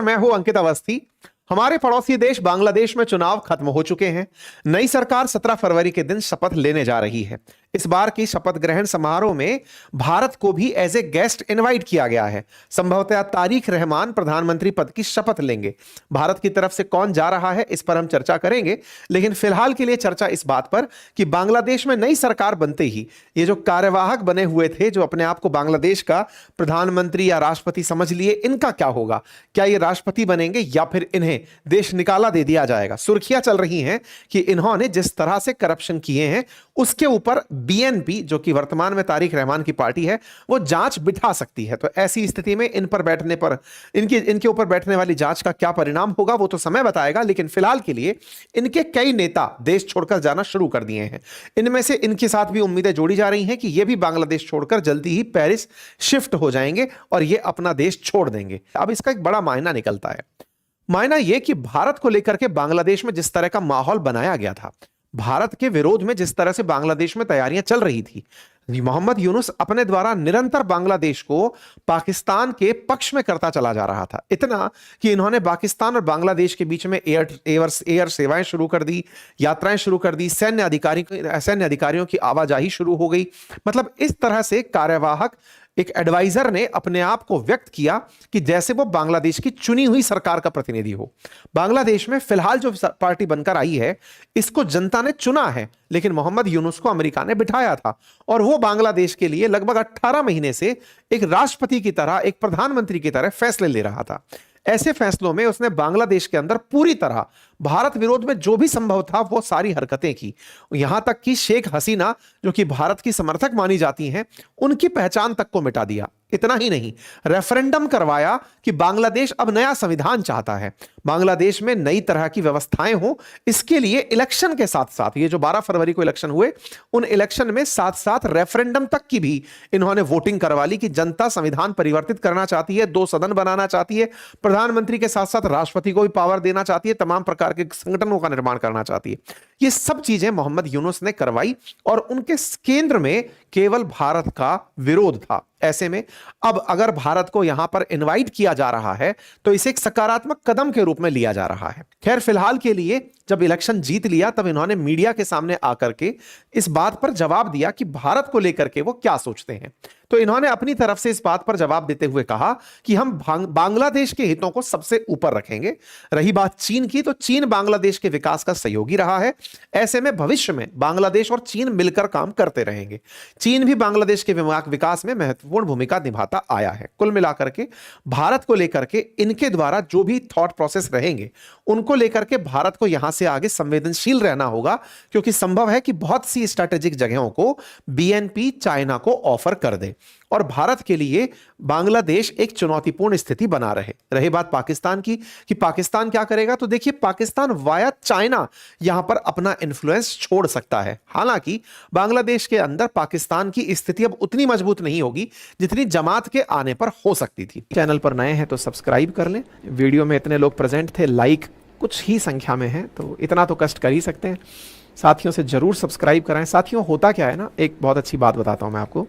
मैं हूं अंकित अवस्थी। हमारे पड़ोसी देश बांग्लादेश में चुनाव खत्म हो चुके हैं। नई सरकार 17 फरवरी के दिन शपथ लेने जा रही है। इस बार की शपथ ग्रहण समारोह में भारत को भी एज ए गेस्ट इनवाइट किया गया है। संभवतः तारिक रहमान प्रधानमंत्री पद की शपथ लेंगे। भारत की तरफ से कौन जा रहा है इस पर हम चर्चा करेंगे, लेकिन फिलहाल के लिए चर्चा इस बात पर कि बांग्लादेश में नई सरकार बनते ही ये जो कार्यवाहक बने हुए थे, जो अपने आप को बांग्लादेश का प्रधानमंत्री या राष्ट्रपति समझ लिए, इनका क्या होगा? क्या ये राष्ट्रपति बनेंगे या फिर इन्हें देश निकाला दे दिया जाएगा? सुर्खियां चल रही हैं कि इन्होंने जिस तरह से करप्शन किए हैं उसके ऊपर बीएनपी, जो कि वर्तमान में तारिक रहमान की पार्टी है, वो जांच बिठा सकती है। तो ऐसी स्थिति में इन पर बैठने पर इनके ऊपर बैठने वाली जांच का क्या परिणाम होगा वो तो समय बताएगा, लेकिन फिलहाल के लिए इनके कई नेता देश छोड़कर जाना शुरू कर दिए हैं। इनमें से इनके साथ भी उम्मीदें जोड़ी जा रही हैं कि ये भी बांग्लादेश छोड़कर जल्दी ही पेरिस शिफ्ट हो जाएंगे और ये अपना देश छोड़ देंगे। अब इसका एक बड़ा मायना निकलता है। मायना यह कि भारत को लेकर के बांग्लादेश में जिस तरह का माहौल बनाया गया था, भारत के विरोध में जिस तरह से बांग्लादेश में तैयारियां चल रही थी, मोहम्मद यूनुस अपने द्वारा निरंतर बांग्लादेश को पाकिस्तान के पक्ष में करता चला जा रहा था। इतना कि इन्होंने पाकिस्तान और बांग्लादेश के बीच में एयर सेवाएं शुरू कर दी, यात्राएं शुरू कर दी, सैन्य अधिकारियों की आवाजाही शुरू हो गई। मतलब इस तरह से कार्यवाहक एक एडवाइजर ने अपने आप को व्यक्त किया कि जैसे वो बांग्लादेश की चुनी हुई सरकार का प्रतिनिधि हो। बांग्लादेश में फिलहाल जो पार्टी बनकर आई है, इसको जनता ने चुना है, लेकिन मोहम्मद यूनुस को अमेरिका ने बिठाया था और वो बांग्लादेश के लिए लगभग 18 महीने से एक राष्ट्रपति की तरह, एक प्रधानमंत्री की तरह फैसले ले रहा था। ऐसे फैसलों में उसने बांग्लादेश के अंदर पूरी तरह भारत विरोध में जो भी संभव था वो सारी हरकतें की। यहां तक कि शेख हसीना, जो कि भारत की समर्थक मानी जाती हैं, उनकी पहचान तक को मिटा दिया। इतना ही नहीं, रेफरेंडम करवाया कि बांग्लादेश अब नया संविधान चाहता है, बांग्लादेश में नई तरह की व्यवस्थाएं हो। इसके लिए इलेक्शन के साथ साथ, ये जो 12 फरवरी को इलेक्शन हुए, उन इलेक्शन में साथ साथ रेफरेंडम तक की भी इन्होंने वोटिंग करवा ली कि जनता संविधान परिवर्तित करना चाहती है, 2 सदन बनाना चाहती है, प्रधानमंत्री के साथ साथ राष्ट्रपति को भी पावर देना चाहती है, तमाम प्रकार के संगठनों का निर्माण करना चाहती है। ये सब चीजें मोहम्मद यूनुस ने करवाई और उनके केंद्र में केवल भारत का विरोध था। ऐसे में अब अगर भारत को यहां पर इनवाइट किया जा रहा है तो इसे एक सकारात्मक कदम के रूप में लिया जा रहा है। खैर, फिलहाल के लिए जब इलेक्शन जीत लिया तब इन्होंने मीडिया के सामने आकर के इस बात पर जवाब दिया कि भारत को लेकर के वो क्या सोचते हैं। तो इन्होंने अपनी तरफ से इस बात पर जवाब देते हुए कहा कि हम बांग्लादेश के हितों को सबसे ऊपर रखेंगे। रही बात चीन की, तो चीन बांग्लादेश के विकास का सहयोगी रहा है। ऐसे में भविष्य में बांग्लादेश और चीन मिलकर काम करते रहेंगे। चीन भी बांग्लादेश के विकास में महत्वपूर्ण भूमिका निभाता आया है। कुल मिलाकर के भारत को लेकर के इनके द्वारा जो भी थॉट प्रोसेस रहेंगे, उनको लेकर के भारत को यहां से आगे संवेदनशील रहना होगा, क्योंकि संभव है कि बहुत सी स्ट्रैटेजिक जगहों को बीएनपी चाइना को ऑफर कर दे और भारत के लिए बांग्लादेश एक चुनौतीपूर्ण स्थिति बना रहे बात पाकिस्तान की कि पाकिस्तान क्या करेगा, तो देखिए, पाकिस्तान वाया चाइना यहां पर अपना इन्फ्लुएंस छोड़ सकता है। हालांकि बांग्लादेश के अंदर पाकिस्तान की स्थिति अब उतनी मजबूत नहीं होगी जितनी जमात के आने पर हो सकती थी। चैनल पर नए हैं तो सब्सक्राइब कर लें। वीडियो में इतने लोग प्रेजेंट थे, लाइक कुछ ही संख्या में है, तो इतना तो कष्ट कर ही सकते हैं। साथियों से जरूर सब्सक्राइब कराएं। साथियों, होता क्या है ना, एक बहुत अच्छी बात बताता हूं मैं आपको।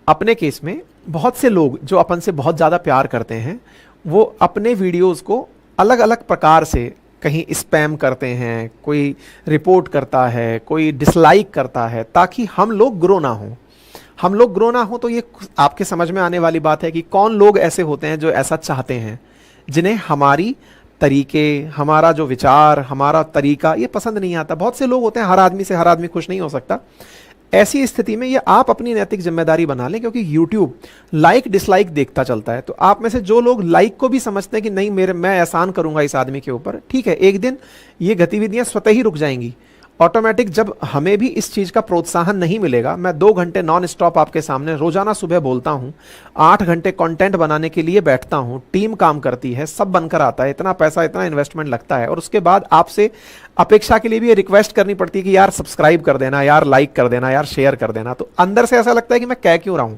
अपने केस में बहुत से लोग जो अपन से बहुत ज़्यादा प्यार करते हैं, वो अपने वीडियोस को अलग अलग प्रकार से कहीं स्पैम करते हैं, कोई रिपोर्ट करता है, कोई डिसलाइक करता है, ताकि हम लोग ग्रो ना हो। हम लोग ग्रो ना हो तो ये आपके समझ में आने वाली बात है कि कौन लोग ऐसे होते हैं जो ऐसा चाहते हैं, जिन्हें हमारी तरीके, हमारा जो विचार, हमारा तरीका ये पसंद नहीं आता। बहुत से लोग होते हैं, हर आदमी से हर आदमी खुश नहीं हो सकता। ऐसी स्थिति में ये आप अपनी नैतिक जिम्मेदारी बना लें, क्योंकि YouTube लाइक डिसलाइक देखता चलता है। तो आप में से जो लोग लाइक को भी समझते हैं कि नहीं, मैं एहसान करूंगा इस आदमी के ऊपर, ठीक है, एक दिन ये गतिविधियां स्वतः ही रुक जाएंगी ऑटोमेटिक। जब हमें भी इस चीज का प्रोत्साहन नहीं मिलेगा, मैं 2 घंटे नॉन स्टॉप आपके सामने रोजाना सुबह बोलता हूं, 8 घंटे कंटेंट बनाने के लिए बैठता हूं, टीम काम करती है, सब बनकर आता है, इतना पैसा, इतना इन्वेस्टमेंट लगता है, और उसके बाद आपसे अपेक्षा के लिए भी ये रिक्वेस्ट करनी पड़ती है कि यार सब्सक्राइब कर देना, यार लाइक कर देना, यार शेयर कर देना। तो अंदर से ऐसा लगता है कि मैं कह क्यों रहा हूं,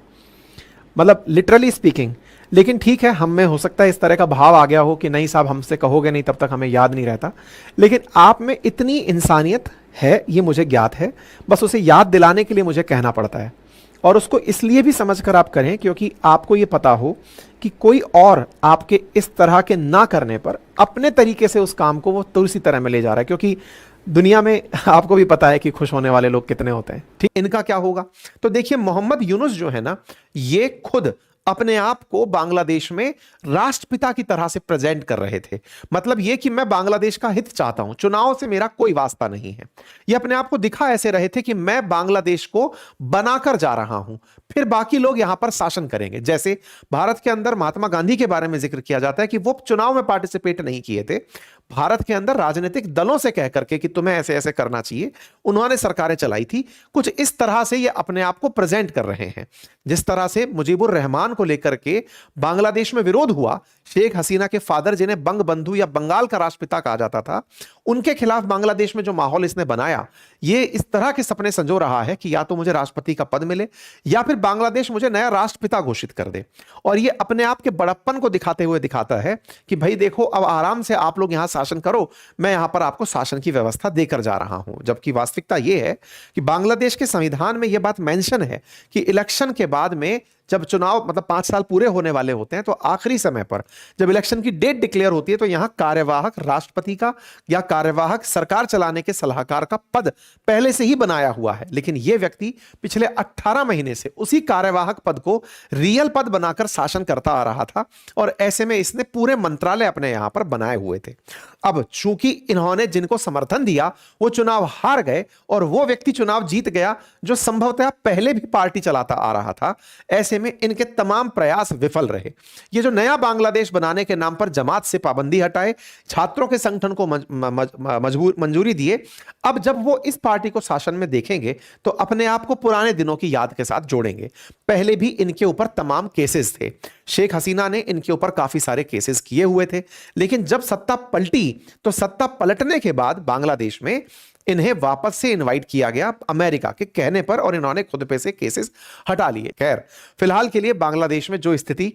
मतलब लिटरली स्पीकिंग। लेकिन ठीक है, हम में हो सकता है इस तरह का भाव आ गया हो कि नहीं साहब, हमसे कहोगे नहीं तब तक हमें याद नहीं रहता। लेकिन आप में इतनी इंसानियत है, ये मुझे ज्ञात है, बस उसे याद दिलाने के लिए मुझे कहना पड़ता है। और उसको इसलिए भी समझकर आप करें क्योंकि आपको ये पता हो कि कोई और आपके इस तरह के ना करने पर अपने तरीके से उस काम को वो तुलसी तरह में ले जा रहा है, क्योंकि दुनिया में आपको भी पता है कि खुश होने वाले लोग कितने होते हैं। ठीक, इनका क्या होगा? तो देखिए, मोहम्मद यूनुस जो है ना, ये खुद अपने आप को बांग्लादेश में राष्ट्रपिता की तरह से प्रेजेंट कर रहे थे। मतलब ये कि मैं बांग्लादेश का हित चाहता हूं, चुनाव से मेरा कोई वास्ता नहीं है। ये अपने आप को दिखा ऐसे रहे थे कि मैं बांग्लादेश को बनाकर जा रहा हूं, फिर बाकी लोग यहां पर शासन करेंगे। जैसे भारत के अंदर महात्मा गांधी के बारे में जिक्र किया जाता है कि वो चुनाव में पार्टिसिपेट नहीं किए थे, भारत के अंदर राजनीतिक दलों से कह करके कि तुम्हें ऐसे ऐसे करना चाहिए, उन्होंने सरकारें चलाई थी। कुछ इस तरह से ये अपने आप को प्रेजेंट कर रहे हैं। जिस तरह से मुजीबुर रहमान को लेकर के बांग्लादेश में विरोध हुआ, शेख हसीना के फादर जिन्हें बंग बंधु या बंगाल का राष्ट्रपिता कहा जाता था, उनके खिलाफ बांग्लादेश में जो माहौल इसने बनाया, ये इस तरह के सपने संजो रहा है कि या तो मुझे राष्ट्रपति का पद मिले या फिर बांग्लादेश मुझे नया राष्ट्रपिता घोषित कर दे। और ये अपने आप के बड़प्पन को दिखाते हुए दिखाता है कि भाई देखो, अब आराम से आप लोग यहां शासन करो, मैं यहां पर आपको शासन की व्यवस्था देकर जा रहा हूं। जबकि वास्तविकता यह है कि बांग्लादेश के संविधान में यह बात मेंशन है कि इलेक्शन के बाद में जब चुनाव मतलब 5 साल पूरे होने वाले होते हैं, तो आखिरी समय पर जब इलेक्शन की डेट डिक्लेयर होती है, तो यहां कार्यवाहक राष्ट्रपति का या कार्यवाहक सरकार चलाने के सलाहकार का पद पहले से ही बनाया हुआ है। लेकिन यह व्यक्ति पिछले 18 महीने से उसी कार्यवाहक पद को रियल पद बनाकर शासन करता आ रहा था, और ऐसे में इसने पूरे मंत्रालय अपने यहां पर बनाए हुए थे। अब चूंकि इन्होंने जिनको समर्थन दिया वो चुनाव हार गए, और वो व्यक्ति चुनाव जीत गया जो संभवतः पहले भी पार्टी चलाता आ रहा था, ऐसे में इनके तमाम प्रयास विफल रहे। ये जो नया बांग्लादेश बनाने के नाम पर जमात से पाबंदी हटाए, छात्रों के संगठन को मंजूरी दिए, अब जब वो इस पार्टी को शासन में देखेंगे तो अपने आप को पुराने दिनों की याद के साथ जोड़ेंगे। पहले भी इनके ऊपर तमाम केसेस थे, शेख हसीना ने इनके ऊपर काफी सारे केसेस किए हुए थे, लेकिन जब सत्ता पलटी तो सत्ता पलटने के बाद बांग्लादेश में इन्हें वापस से इनवाइट किया गया अमेरिका के कहने पर, और इन्होंने खुद पे से केसेस हटा लिए। खैर, फिलहाल के लिए बांग्लादेश में जो स्थिति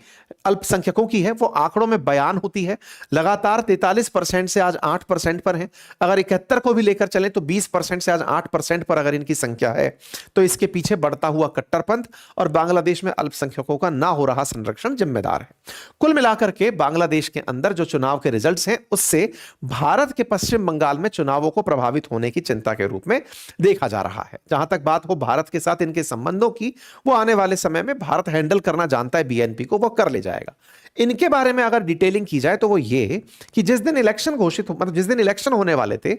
अल्पसंख्यकों की है वो आंकड़ों में बयान होती है। लगातार 43% से आज 8% पर है। अगर 71 को भी लेकर चलें तो 20% से आज 8% पर अगर इनकी संख्या है, तो इसके पीछे बढ़ता हुआ कट्टरपंथ और बांग्लादेश में अल्पसंख्यकों का ना हो रहा संरक्षण जिम्मेदार है। कुल मिलाकर के बांग्लादेश के अंदर जो चुनाव के रिजल्ट्स हैं, उससे भारत के पश्चिम बंगाल में चुनावों को प्रभावित होने की चिंता के रूप में देखा जा रहा है। जहां तक बात हो भारत के साथ इनके संबंधों की, वो आने वाले समय में भारत हैंडल करना जानता है बीएनपी को, वो कर ले जाएगा। इनके बारे में अगर डिटेलिंग की जाए तो वो ये कि जिस दिन इलेक्शन घोषित मतलब जिस दिन इलेक्शन होने वाले थे,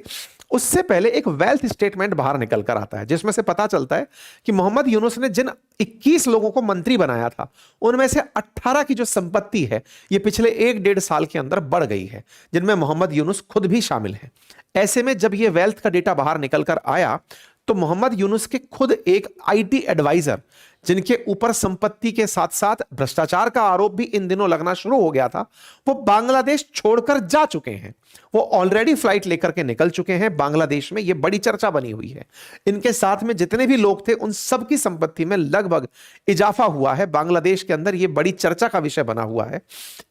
उससे पहले एक वेल्थ स्टेटमेंट बाहर निकल कर आता है, जिसमें से पता चलता है कि मोहम्मद यूनुस ने जिन 21 लोगों को मंत्री बनाया था, उनमें से 18 की जो संपत्ति है ये पिछले 1-1.5 साल के अंदर बढ़ गई है, जिनमें मोहम्मद यूनुस खुद भी शामिल है। ऐसे में जब ये वेल्थ का डेटा बाहर निकल कर आया, तो मोहम्मद यूनुस के खुद एक आईटी एडवाइजर, जिनके ऊपर संपत्ति के साथ साथ भ्रष्टाचार का आरोप भी इन दिनों लगना शुरू हो गया था, वो बांग्लादेश छोड़कर जा चुके हैं। वो ऑलरेडी फ्लाइट लेकर के निकल चुके हैं बांग्लादेश में। ये बड़ी चर्चा बनी हुई है। इनके साथ में जितने भी लोग थे उन सब की संपत्ति में लगभग इजाफा हुआ है बांग्लादेश के अंदर। ये बड़ी चर्चा का विषय बना हुआ है।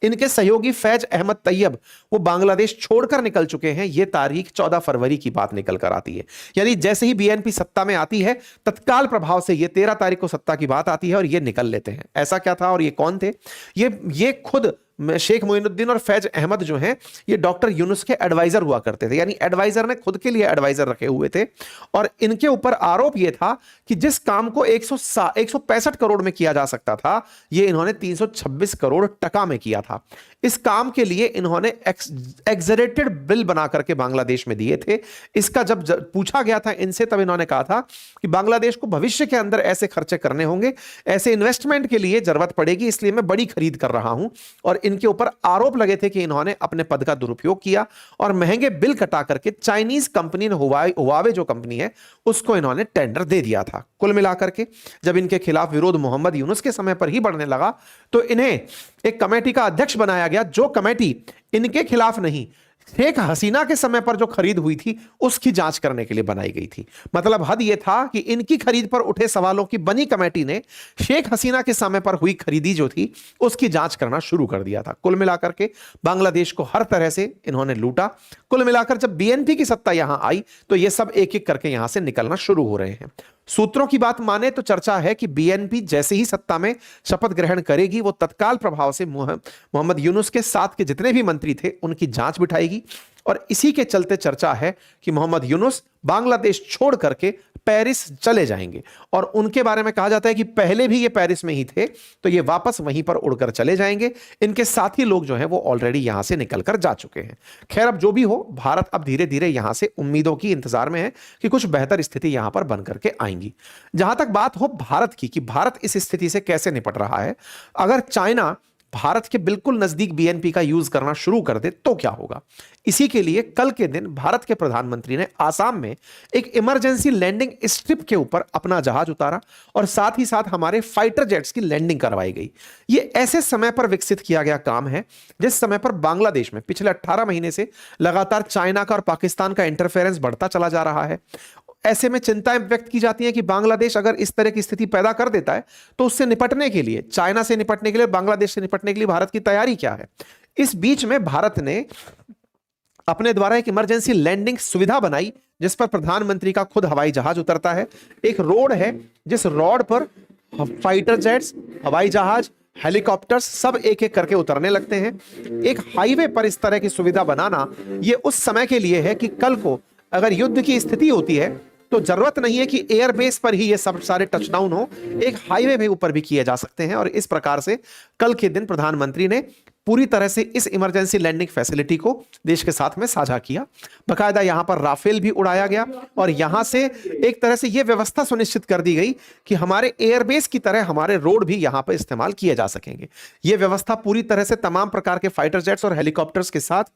इनके सहयोगी फैज अहमद तैयब वो बांग्लादेश छोड़कर निकल चुके हैं। ये तारीख 14 फरवरी की बात निकल कर आती है, यानी जैसे ही बीएनपी सत्ता में आती है तत्काल प्रभाव से ये 13 तारीख को सत्ता की बात आती है और ये निकल लेते हैं। ऐसा क्या था और ये कौन थे? ये खुद शेख मोइनुद्दीन और फैज अहमद जो हैं, ये डॉक्टर यूनुस के एडवाइजर हुआ करते थे, यानी एडवाइजर ने खुद के लिए एडवाइजर रखे हुए थे। और इनके ऊपर आरोप ये था कि जिस काम को 165 करोड़ में किया जा सकता था, ये इन्होंने 326 करोड़ टका में किया था। इस काम के लिए इन्होंने एग्जरेटेड बिल बना करके बांग्लादेश में दिए थे। इसका जब पूछा गया था इनसे, तब इन्होंने कहा था कि बांग्लादेश को भविष्य के अंदर ऐसे खर्चे करने होंगे, ऐसे इन्वेस्टमेंट के लिए जरूरत पड़ेगी, इसलिए मैं बड़ी खरीद कर रहा हूं। और इनके ऊपर आरोप लगे थे कि इन्होंने अपने पद का दुरुपयोग किया और महंगे बिल कटा करके चाइनीज कंपनी ने हुआवे जो कंपनी है उसको इन्होंने टेंडर दे दिया था। कुल मिलाकर के जब इनके खिलाफ विरोध मोहम्मद यूनुस के समय पर ही बढ़ने लगा, तो इन्हें एक कमेटी का अध्यक्ष बनाया गया, जो कमेटी इनके खिलाफ नहीं, शेख हसीना के समय पर जो खरीद हुई थी उसकी जांच करने के लिए बनाई गई थी। मतलब हद यह था कि इनकी खरीद पर उठे सवालों की बनी कमेटी ने शेख हसीना के समय पर हुई खरीदी जो थी उसकी जांच करना शुरू कर दिया था। कुल मिलाकर के बांग्लादेश को हर तरह से इन्होंने लूटा। कुल मिलाकर जब बीएनपी की सत्ता यहां आई तो ये सब एक एक करके यहां से निकलना शुरू हो रहे हैं। सूत्रों की बात माने तो चर्चा है कि बीएनपी जैसे ही सत्ता में शपथ ग्रहण करेगी, वो तत्काल प्रभाव से मोहम्मद यूनुस के साथ के जितने भी मंत्री थे उनकी जांच बिठाएगी। और इसी के चलते चर्चा है कि मोहम्मद यूनुस बांग्लादेश छोड़ करके पेरिस चले जाएंगे। और उनके बारे में कहा जाता है कि पहले भी ये पेरिस में ही थे, तो ये वापस वहीं पर उड़कर चले जाएंगे। इनके साथी लोग जो हैं वो ऑलरेडी यहां से निकलकर जा चुके हैं। खैर, अब जो भी हो, भारत अब धीरे धीरे यहां से उम्मीदों की इंतजार में है कि कुछ बेहतर स्थिति यहां पर बन करके आएंगी। जहां तक बात हो भारत की कि भारत इस स्थिति से कैसे निपट रहा है, अगर चाइना भारत के बिल्कुल नजदीक बीएनपी का यूज करना शुरू कर दे तो क्या होगा। इसी के लिए कल के दिन भारत के प्रधानमंत्री ने आसाम में एक इमरजेंसी लैंडिंग स्ट्रिप के ऊपर अपना जहाज उतारा और साथ ही साथ हमारे फाइटर जेट्स की लैंडिंग करवाई गई। यह ऐसे समय पर विकसित किया गया काम है जिस समय पर बांग्लादेश में पिछले 18 महीने से लगातार चाइना का और पाकिस्तान का इंटरफेरेंस बढ़ता चला जा रहा है। ऐसे में चिंताएं व्यक्त की जाती हैं कि बांग्लादेश अगर इस तरह की स्थिति पैदा कर देता है तो उससे निपटने के लिए, चाइना से निपटने के लिए, बांग्लादेश से निपटने के लिए भारत की तैयारी क्या है। इस बीच में भारत ने अपने द्वारा एक इमरजेंसी लैंडिंग सुविधा बनाई जिस पर प्रधानमंत्री का खुद हवाई जहाज उतरता है। एक रोड है जिस रोड पर फाइटर जेट्स, हवाई जहाज, हेलीकॉप्टर्स सब एक एक करके उतरने लगते हैं। एक हाईवे पर इस तरह की सुविधा बनाना यह उस समय के लिए है कि कल को अगर युद्ध की स्थिति होती है तो जरूरत नहीं है कि एयरबेस पर ही ये सब सारे टचडाउन हो, एक हाईवे पे ऊपर भी किए जा सकते हैं। और इस प्रकार से कल के दिन प्रधानमंत्री ने पूरी तरह से इस इमरजेंसी लैंडिंग फैसिलिटी को देश के साथ में साझा किया। बकायदा यहां पर राफेल भी उड़ाया गया और यहां से एक तरह से यह व्यवस्था सुनिश्चित कर दी गई कि हमारे एयरबेस की तरह हमारे रोड भी यहां पर इस्तेमाल किए जा सकेंगे। यह व्यवस्था पूरी तरह से तमाम प्रकार के फाइटर जेट्स और हेलीकॉप्टर्स के साथ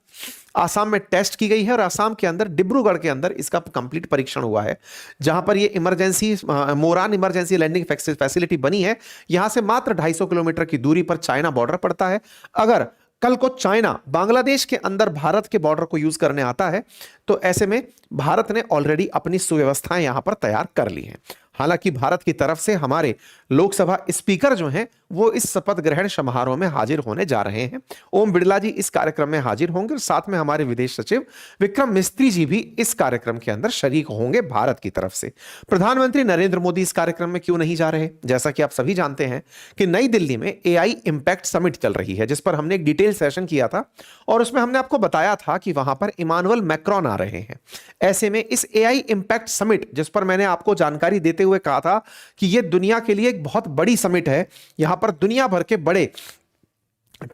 आसाम में टेस्ट की गई है और आसाम के अंदर डिब्रूगढ़ के अंदर इसका कंप्लीट परीक्षण हुआ है। जहां पर यह emergency Moran emergency landing facility बनी है, यहां से मात्र 250 किलोमीटर की दूरी पर चाइना बॉर्डर पड़ता है। अगर कल को चाइना बांग्लादेश के अंदर भारत के बॉर्डर को यूज करने आता है तो ऐसे में भारत ने ऑलरेडी अपनी सुव्यवस्थाएं यहां पर तैयार कर ली हैं। हालांकि भारत की तरफ से हमारे लोकसभा स्पीकर जो हैं वो इस शपथ ग्रहण समारोह में हाजिर होने जा रहे हैं। ओम बिड़ला जी इस कार्यक्रम में हाजिर होंगे और साथ में हमारे विदेश सचिव विक्रम मिस्त्री जी भी इस कार्यक्रम के अंदर शरीक होंगे भारत की तरफ से। प्रधानमंत्री नरेंद्र मोदी इस कार्यक्रम में क्यों नहीं जा रहे? जैसा कि आप सभी जानते हैं कि नई दिल्ली में एआई इंपैक्ट समिट चल रही है जिस पर हमने एक डिटेल सेशन किया था और उसमें हमने आपको बताया था कि वहां पर इमानुएल मैक्रोन आ रहे हैं। ऐसे में इस एआई इंपैक्ट समिट जिस पर मैंने आपको जानकारी देते हुए कहा था कि यह दुनिया के लिए एक बहुत बड़ी समिट है, यहां पर दुनिया भर के बड़े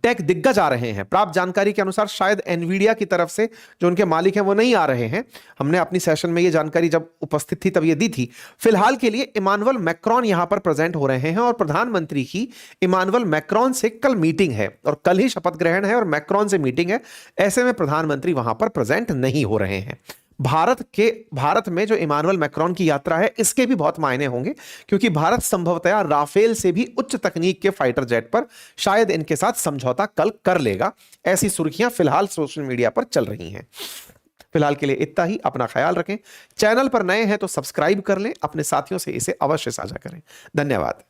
टेक दिग्गज आ रहे हैं। प्राप्त जानकारी के अनुसार शायद एनवीडिया की तरफ से जो उनके मालिक हैं वो नहीं आ रहे हैं। हमने अपनी सेशन में ये जानकारी जब उपस्थित थी तब ये दी थी। फिलहाल के लिए इमानुएल मैक्रोन यहां पर प्रेजेंट हो रहे हैं और प्रधानमंत्री की इमानुएल मैक्रोन से कल मीटिंग है और कल ही शपथ ग्रहण है और मैक्रोन से मीटिंग है। ऐसे में प्रधानमंत्री वहां पर प्रेजेंट नहीं हो रहे हैं। भारत में जो इमानुएल मैक्रोन की यात्रा है इसके भी बहुत मायने होंगे क्योंकि भारत संभवतः राफेल से भी उच्च तकनीक के फाइटर जेट पर शायद इनके साथ समझौता कल कर लेगा। ऐसी सुर्खियां फिलहाल सोशल मीडिया पर चल रही हैं। फिलहाल के लिए इतना ही। अपना ख्याल रखें। चैनल पर नए हैं तो सब्सक्राइब कर लें, अपने साथियों से इसे अवश्य साझा करें। धन्यवाद।